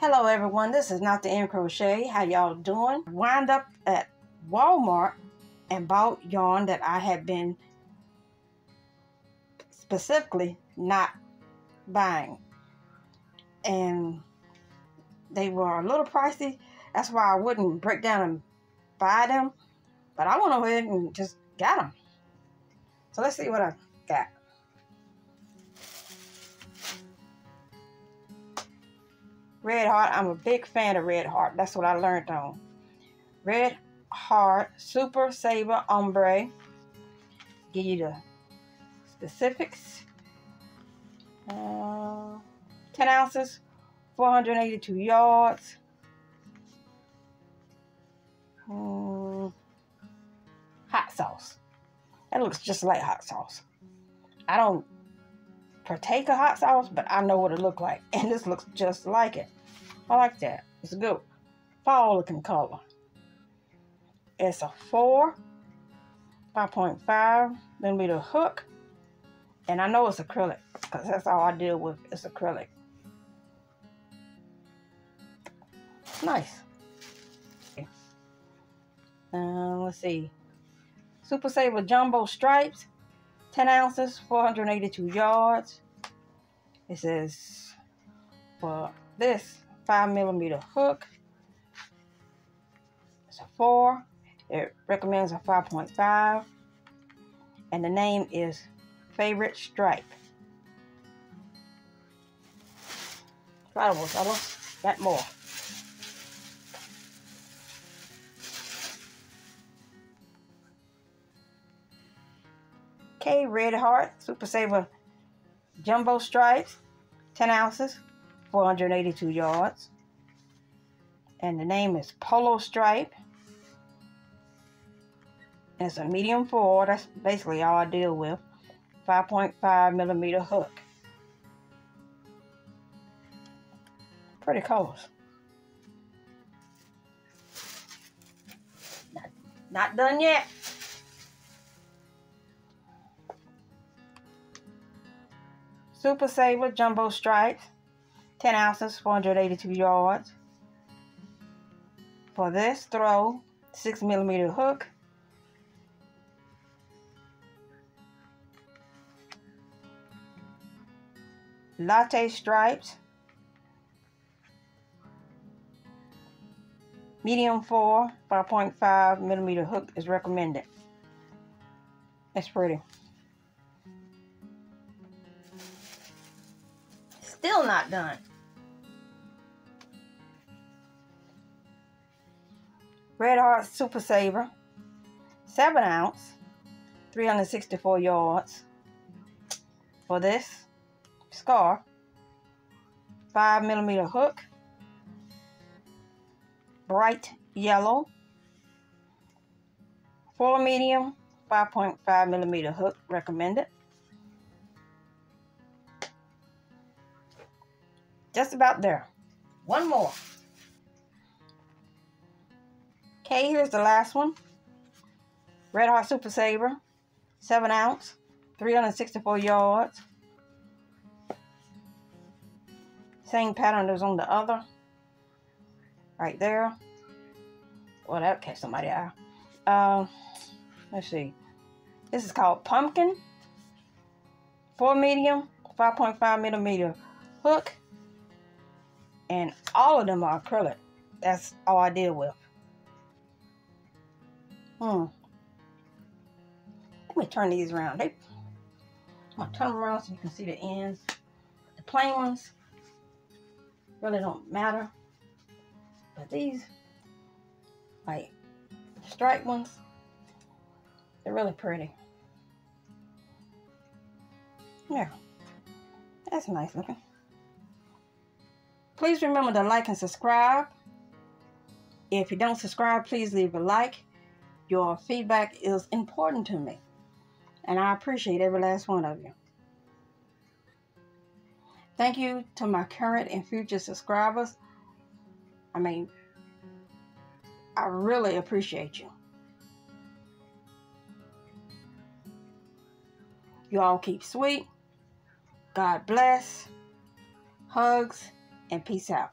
Hello everyone, this is Not the End Crochet. How y'all doing? Wound up at Walmart and bought yarn that I had been specifically not buying. And they were a little pricey. That's why I wouldn't break down and buy them. But I went ahead and just got them. So let's see what I got. Red Heart. I'm a big fan of Red Heart. That's what I learned on. Red Heart Super Saver Ombre. Give you the specifics. 10 ounces, 482 yards. Hot sauce. That looks just like hot sauce. I don't partake of hot sauce, but I know what it looks like. And this looks just like it. I like that. It's a good fall looking color. It's a 5.5 millimeter hook. And I know it's acrylic because that's all I deal with. It's acrylic. It's nice. Let's see. Super Saver Jumbo Stripes. 10 ounces, 482 yards. It says for this 5 millimeter hook, it's a 4. It recommends a 5.5. And the name is Favorite Stripe. Incredible, fellas. Got more. Okay, Red Heart Super Saver Jumbo Stripes, 10 ounces, 482 yards. And the name is Polo Stripe. And it's a medium 4. That's basically all I deal with. 5.5 millimeter hook. Pretty colors. Not done yet. Super Saver Jumbo Stripes, 10 ounces, 482 yards. For this, throw 6 millimeter hook. Latte Stripes, medium 4, 5.5 millimeter hook is recommended. It's pretty. Still not done. Red Heart Super Saver, 7 ounce, 364 yards. For this scarf, 5 millimeter hook, bright yellow, 4 medium, 5.5 millimeter hook recommended. Just about there. One more. Okay, here's the last one. Red Heart Super Saver, 7 ounce, 364 yards. Same pattern as on the other. Right there. Well, that'll catch somebody's eye. Let's see. This is called Pumpkin. 4 medium, 5.5 millimeter hook. And all of them are acrylic. That's all I deal with. Let me turn these around. I'm going to turn them around so you can see the ends. The plain ones really don't matter. But these, like, striped ones, they're really pretty. Yeah. That's nice looking. Please remember to like and subscribe. If you don't subscribe, please leave a like. Your feedback is important to me. And I appreciate every last one of you. Thank you to my current and future subscribers. I really appreciate you. You all keep sweet. God bless. Hugs and peace out.